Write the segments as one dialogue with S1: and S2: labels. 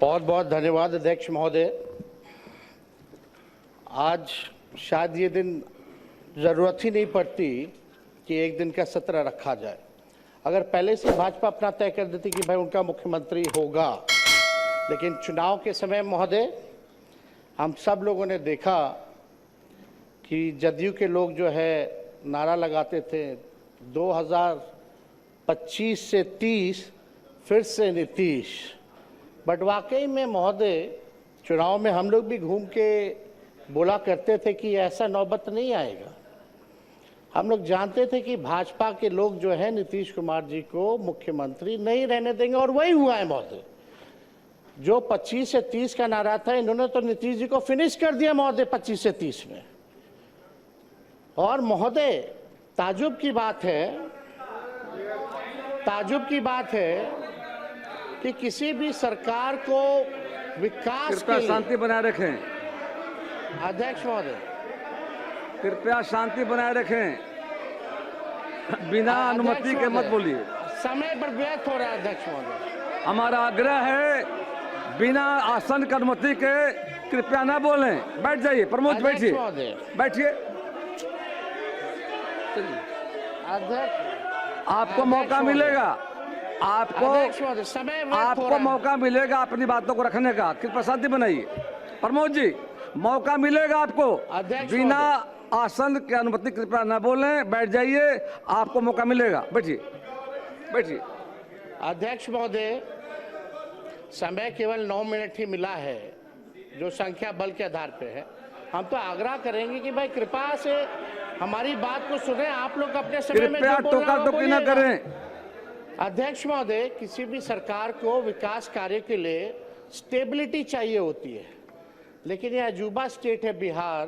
S1: बहुत बहुत धन्यवाद अध्यक्ष महोदय। आज शायद ये दिन ज़रूरत ही नहीं पड़ती कि एक दिन का सत्र रखा जाए। अगर पहले से भाजपा अपना तय कर देती कि भाई उनका मुख्यमंत्री होगा, लेकिन चुनाव के समय महोदय हम सब लोगों ने देखा कि जदयू के लोग जो है नारा लगाते थे 2025 से 30 फिर से नीतीश। बट वाकई में महोदय चुनाव में हम लोग भी घूम के बोला करते थे कि ऐसा नौबत नहीं आएगा। हम लोग जानते थे कि भाजपा के लोग जो है नीतीश कुमार जी को मुख्यमंत्री नहीं रहने देंगे, और वही हुआ है महोदय। जो 25 से 30 का नारा था, इन्होंने तो नीतीश जी को फिनिश कर दिया महोदय 25 से 30 में। और महोदय ताजुब की बात है कि किसी भी सरकार को विकास के लिए
S2: शांति बनाए रखें।
S1: अध्यक्ष महोदय
S2: कृपया शांति बनाए रखें, बिना अनुमति के मत बोलिए।
S1: समय पर व्यर्थ हो रहा है अध्यक्ष महोदय।
S2: हमारा आग्रह है बिना आसन की अनुमति के कृपया ना बोलें। बैठ जाइए प्रमोद, बैठिए बैठिए।
S1: अध्यक्ष
S2: आपको मौका मिलेगा, आपको मौका मिलेगा अपनी बातों को रखने का। कृपया शांति बनाइए। प्रमोद जी, मौका मिलेगा आपको। बिना आसन की अनुमति कृपया न बोलें, बैठ जाइए, आपको मौका मिलेगा। बैठिए बैठिए।
S1: अध्यक्ष महोदय, समय केवल 9 मिनट ही मिला है, जो संख्या बल के आधार पे है। हम तो आग्रह करेंगे कि भाई कृपा से हमारी बात को सुने। आप लोग अपने समय में
S2: टोका टोकी न करें।
S1: अध्यक्ष महोदय, किसी भी सरकार को विकास कार्य के लिए स्टेबिलिटी चाहिए होती है, लेकिन यह अजूबा स्टेट है बिहार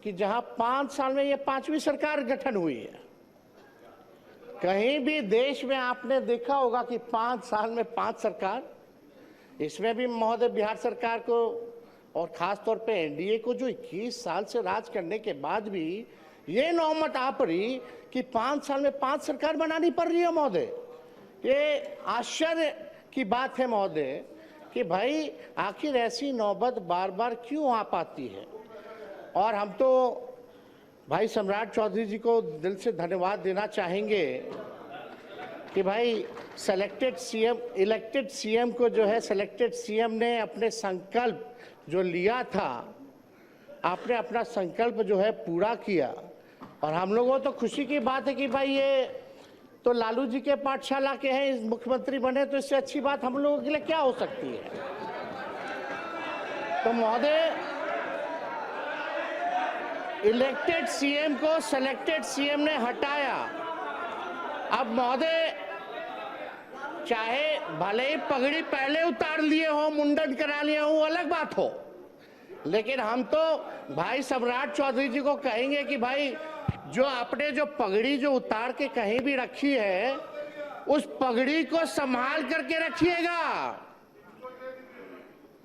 S1: कि जहां 5 साल में ये 5वीं सरकार गठन हुई है। कहीं भी देश में आपने देखा होगा कि 5 साल में 5 सरकार। इसमें भी महोदय बिहार सरकार को और खास तौर पे एनडीए को, जो 21 साल से राज करने के बाद भी ये नौबत आ पड़ी कि 5 साल में 5 सरकार बनानी पड़ रही है महोदय। ये आश्चर्य की बात है महोदय कि भाई आखिर ऐसी नौबत बार बार क्यों आ पाती है। और हम तो भाई सम्राट चौधरी जी को दिल से धन्यवाद देना चाहेंगे कि भाई इलेक्टेड सीएम को जो है सिलेक्टेड सीएम ने अपने संकल्प जो लिया था, आपने अपना संकल्प जो है पूरा किया। और हम लोगों को तो खुशी की बात है कि भाई ये तो लालू जी के पाठशाला के हैं, इस मुख्यमंत्री बने, तो इससे अच्छी बात हम लोगों के लिए क्या हो सकती है। तो महोदय, इलेक्टेड सीएम को सिलेक्टेड सीएम ने हटाया। अब महोदय, चाहे भले ही पगड़ी पहले उतार लिए हो, मुंडन करा लिया हो, अलग बात हो, लेकिन हम तो भाई सम्राट चौधरी जी को कहेंगे कि भाई जो आपने जो पगड़ी जो उतार के कहीं भी रखी है, उस पगड़ी को संभाल करके रखिएगा,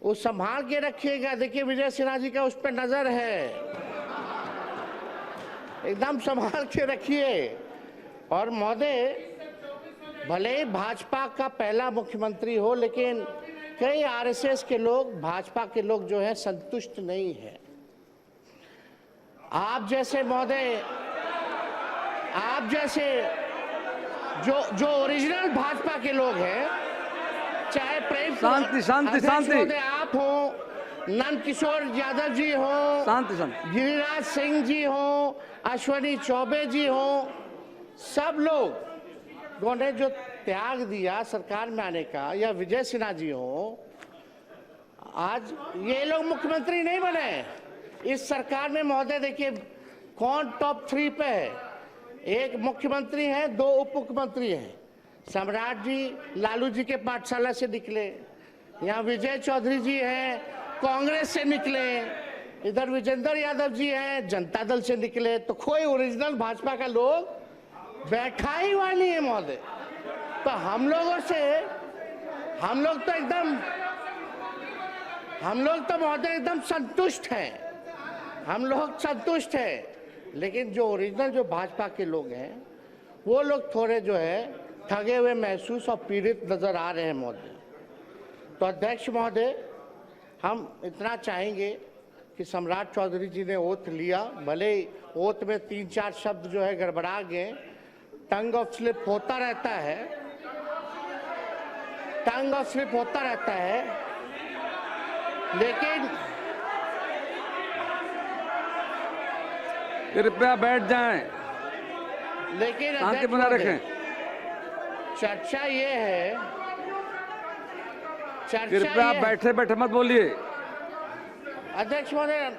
S1: उस संभाल के रखिएगा। देखिए विजय सिन्हा जी का उस पर नजर है, एकदम संभाल के रखिए। और महोदय, भले ही भाजपा का पहला मुख्यमंत्री हो, लेकिन कई आरएसएस के लोग, भाजपा के लोग जो है संतुष्ट नहीं है। आप जैसे महोदय, आप जैसे जो ओरिजिनल भाजपा के लोग हैं, चाहे प्रेम
S2: शांति
S1: आप हो, नंद किशोर यादव जी हो, गिरिराज सिंह जी हो, अश्वनी चौबे जी हो, सब लोग ने जो त्याग दिया सरकार में आने का, या विजय सिन्हा जी हो, आज ये लोग मुख्यमंत्री नहीं बने इस सरकार में। महोदय देखिए कौन टॉप 3 पे है। एक मुख्यमंत्री है, 2 उप मुख्यमंत्री हैं। सम्राट जी लालू जी के पाठशाला से निकले, यहाँ विजय चौधरी जी हैं, कांग्रेस से निकले, इधर विजेंद्र यादव जी हैं, जनता दल से निकले। तो कोई ओरिजिनल भाजपा का लोग बैठा ही हुआ नहीं है महोदय। तो हम लोग तो महोदय एकदम संतुष्ट हैं, हम लोग संतुष्ट हैं। लेकिन जो ओरिजिनल जो भाजपा के लोग हैं, वो लोग थोड़े जो है ठगे हुए महसूस और पीड़ित नजर आ रहे हैं महोदय। तो अध्यक्ष महोदय, हम इतना चाहेंगे कि सम्राट चौधरी जी ने ओथ लिया, भले ही ओथ में 3-4 शब्द जो है गड़बड़ा गए, टंग ऑफ स्लिप होता रहता है, टंग ऑफ स्लिप होता रहता है, लेकिन
S2: कृपया बैठ जाएं,
S1: लेकिन
S2: शांति
S1: अध्यक्ष
S2: बना
S1: महोदय,
S2: रखें।
S1: चर्चा ये है, चर्चा
S2: कृपया
S1: ये
S2: बैठे बैठे मत बोलिए,
S1: अध्यक्ष महोदय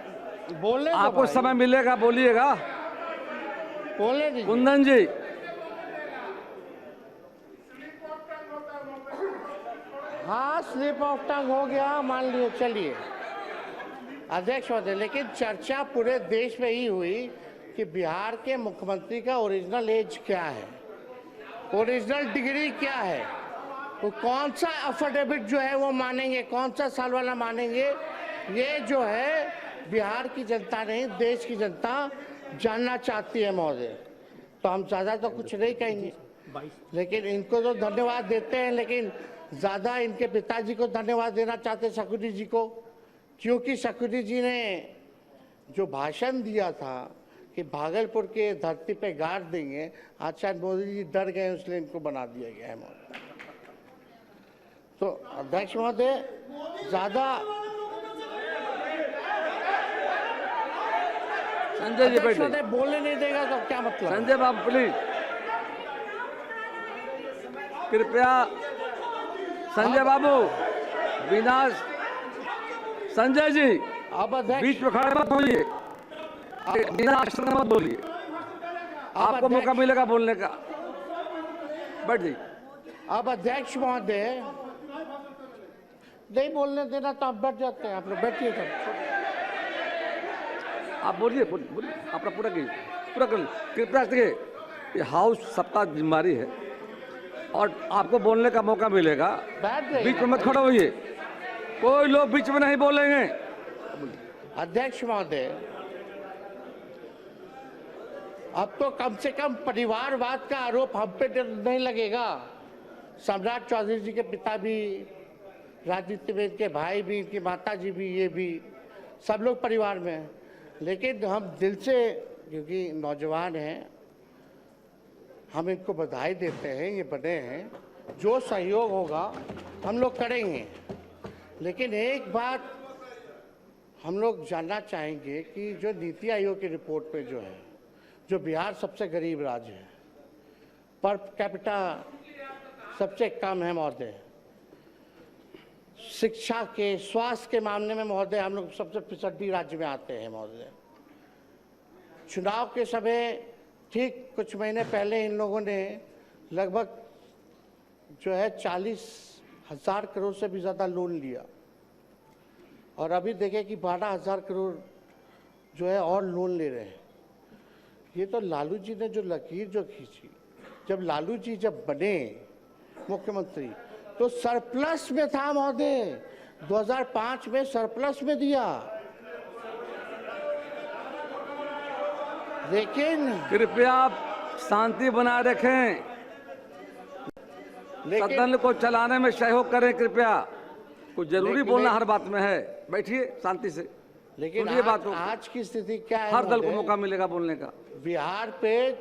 S1: बोलने दो
S2: आपको
S1: भाई,
S2: समय मिलेगा बोलिएगा।
S1: बोलने दीजिए।
S2: कुंदन जी,
S1: हाँ, स्लिप ऑफ टंग हो गया, मान लियो, चलिए अध्यक्ष महोदय, लेकिन चर्चा पूरे देश में ही हुई कि बिहार के मुख्यमंत्री का ओरिजिनल एज क्या है, ओरिजिनल डिग्री क्या है, वो कौन सा अफिडेविट जो है वो मानेंगे, कौन सा साल वाला मानेंगे, ये जो है बिहार की जनता नहीं, देश की जनता जानना चाहती है महोदय। तो हम ज़्यादा तो कुछ नहीं कहेंगे, लेकिन इनको तो धन्यवाद देते हैं, लेकिन ज़्यादा इनके पिताजी को धन्यवाद देना चाहते शकुनी जी को, क्योंकि शकुनी जी ने जो भाषण दिया था कि भागलपुर के धरती पे गाड़ देंगे, आज शायद मोदी जी डर गए, इसलिए इनको बना दिया गया है महोदय। तो अध्यक्ष महोदय, ज़्यादा
S2: संजय जी
S1: अध्यक्ष
S2: बैठिए।
S1: महोदय बोलने नहीं देगा तो क्या मतलब?
S2: संजय बाबू प्लीज, कृपया संजय बाबू, बिना संजय जी
S1: अब अध्यक्ष,
S2: बीच में खड़े मत होइए, बिना आश्रम मत बोलिए, आपको मौका मिलेगा बोलने का। बैठ जाइए।
S1: अब अध्यक्ष महोदय नहीं बोलने देना तो आप बैठ जाते हैं, आप लोग बैठिए तब।
S2: आप बोलिए बोलिए बोलिए, अपना पूरा कीजिए, पूरा कर लीजिए। कृपया देखिए, ये हाउस सबका जिम्मेदारी है और आपको बोलने का मौका मिलेगा,
S1: बैठ जाइए।
S2: बीच में मत खड़े होइए, कोई लोग बीच में नहीं बोलेंगे।
S1: अध्यक्ष महोदय, अब तो कम से कम परिवारवाद का आरोप हम पे नहीं लगेगा। सम्राट चौधरी जी के पिता भी राजनीति में, इनके भाई भी, इनकी माता जी भी, ये भी सब लोग परिवार में हैं, लेकिन हम दिल से, क्योंकि नौजवान हैं, हम इनको बधाई देते हैं, ये बने हैं, जो सहयोग होगा हम लोग करेंगे। लेकिन एक बात हम लोग जानना चाहेंगे कि जो नीति आयोग की रिपोर्ट में जो है, जो बिहार सबसे गरीब राज्य है, पर कैपिटा सबसे कम है महोदय, शिक्षा के, स्वास्थ्य के मामले में महोदय हम लोग सबसे पिछड़ी राज्य में आते हैं महोदय। चुनाव के समय ठीक कुछ महीने पहले इन लोगों ने लगभग जो है 40,000 करोड़ से भी ज़्यादा लोन लिया, और अभी देखें कि 12,000 करोड़ जो है और लोन ले रहे हैं। ये तो लालू जी ने जो लकीर जो खींची, जब लालू जी जब बने मुख्यमंत्री तो सरप्लस में था महोदय, 2005 में सरप्लस में दिया, लेकिन
S2: कृपया आप शांति बनाए रखें, सदन को चलाने में सहयोग करें कृपया। कुछ जरूरी बोलना हर बात में है, बैठिए शांति से,
S1: लेकिन
S2: सुनिए बात को।
S1: आज की स्थिति क्या है?
S2: हर दल को
S1: महोदय?
S2: मौका मिलेगा बोलने का।
S1: बिहार पे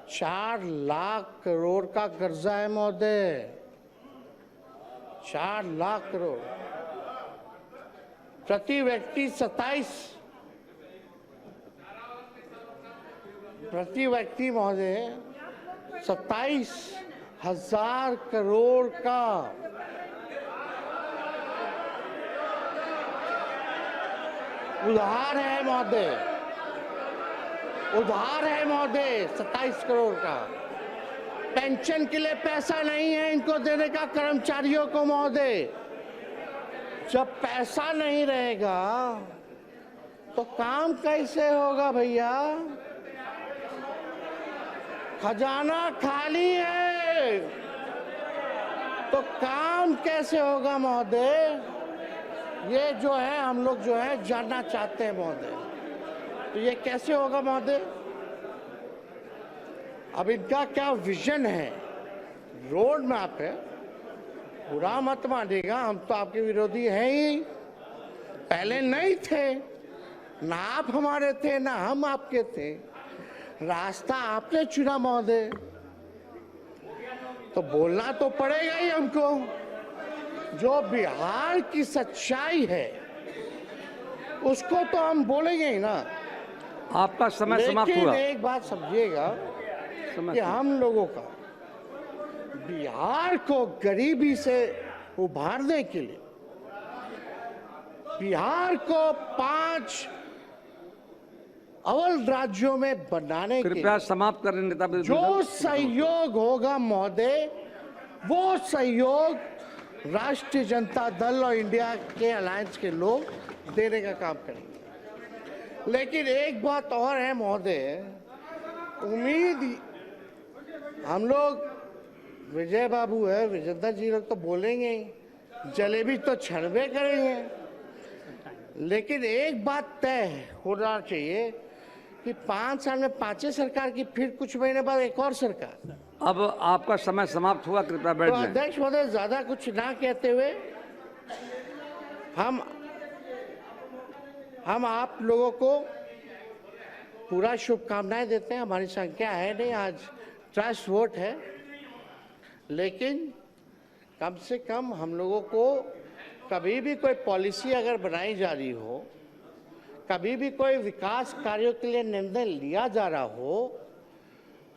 S1: 4 लाख करोड़ का कर्जा है महोदय, 4 लाख करोड़, प्रति व्यक्ति 27,000 करोड़ का उधार है महोदय, उधार है महोदय 27 करोड़ का। पेंशन के लिए पैसा नहीं है इनको देने का कर्मचारियों को महोदय। जब पैसा नहीं रहेगा तो काम कैसे होगा भैया? खजाना खाली है तो काम कैसे होगा महोदय? ये जो है हम लोग जो है जानना चाहते हैं महोदय, तो ये कैसे होगा महोदय? अब इनका क्या विजन है, रोड मैप है, बुरा मत मानिएगा, हम तो आपके विरोधी हैं ही, पहले नहीं थे, ना आप हमारे थे ना हम आपके थे, रास्ता आपने चुना महोदय, तो बोलना तो पड़ेगा ही हमको। जो बिहार की सच्चाई है उसको तो हम बोलेंगे ही ना।
S2: आपका समय समाप्त हुआ।
S1: लेकिन एक बात समझिएगा कि हम लोगों का बिहार को गरीबी से उभारने के लिए, बिहार को 5 अव्वल राज्यों में बनाने के
S2: कृपया समाप्त करें नेता
S1: जो सहयोग होगा महोदय, वो सहयोग राष्ट्रीय जनता दल और इंडिया के अलायंस के लोग देने का काम करेंगे। लेकिन एक बात और है महोदय, उम्मीद हम लोग, विजय बाबू है, विजेंद्र जी लोग तो बोलेंगे ही, जलेबी तो छड़बे करेंगे, लेकिन एक बात तय होना चाहिए कि 5 साल में 5 सरकार की, फिर कुछ महीने बाद एक और सरकार।
S2: अब आपका समय समाप्त हुआ, कृपया बैठ
S1: तो
S2: जाएं।
S1: अध्यक्ष महोदय, ज्यादा कुछ ना कहते हुए हम आप लोगों को पूरा शुभकामनाएं देते हैं। हमारी संख्या है नहीं, आज ट्रस्ट वोट है, लेकिन कम से कम हम लोगों को कभी भी कोई पॉलिसी अगर बनाई जा रही हो, कभी भी कोई विकास कार्यों के लिए निर्णय लिया जा रहा हो,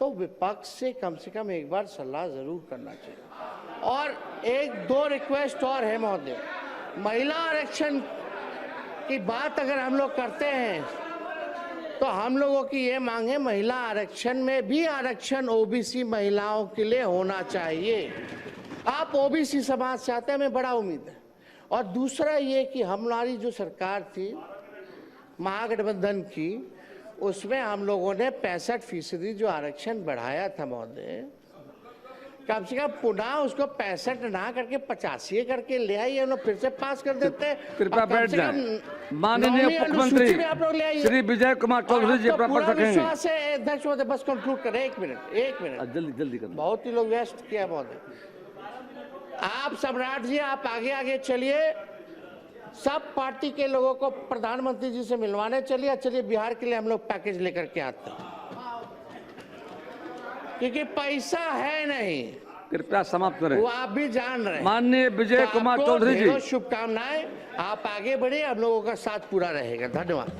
S1: तो विपक्ष से कम एक बार सलाह जरूर करना चाहिए। और 1-2 रिक्वेस्ट और है महोदय, महिला आरक्षण की बात अगर हम लोग करते हैं तो हम लोगों की ये मांग है, महिला आरक्षण में भी आरक्षण ओबीसी महिलाओं के लिए होना चाहिए। आप ओबीसी समाज से आते हैं, हमें बड़ा उम्मीद है। और दूसरा ये कि हमारी जो सरकार थी महागठबंधन की, उसमें हम लोगों ने 65% जो आरक्षण बढ़ाया था महोदय, कम से कम पुनः उसको 65 ना करके 85 करके ले आइए, हम लोग फिर से पास कर देते हैं।
S2: कृपया बैठ जाएं। माननीय मुख्यमंत्री श्री विजय कुमार चौधरी जी पर सकेंगे।
S1: विश्वास है अध्यक्ष महोदय, बस कंक्लूड करें, 1 मिनट
S2: जल्दी करें।
S1: बहुत ही लोग व्यस्त किया महोदय। आप सम्राट जी, आप आगे चलिए, सब पार्टी के लोगों को प्रधानमंत्री जी से मिलवाने चलिए बिहार के लिए हम लोग पैकेज लेकर के आते हैं, क्योंकि पैसा है नहीं।
S2: कृपया समाप्त करें।
S1: वो आप भी जान रहे हैं।
S2: माननीय विजय कुमार चौधरी जी,
S1: शुभकामनाएं, आप आगे बढ़े, हम लोगों का साथ पूरा रहेगा। धन्यवाद।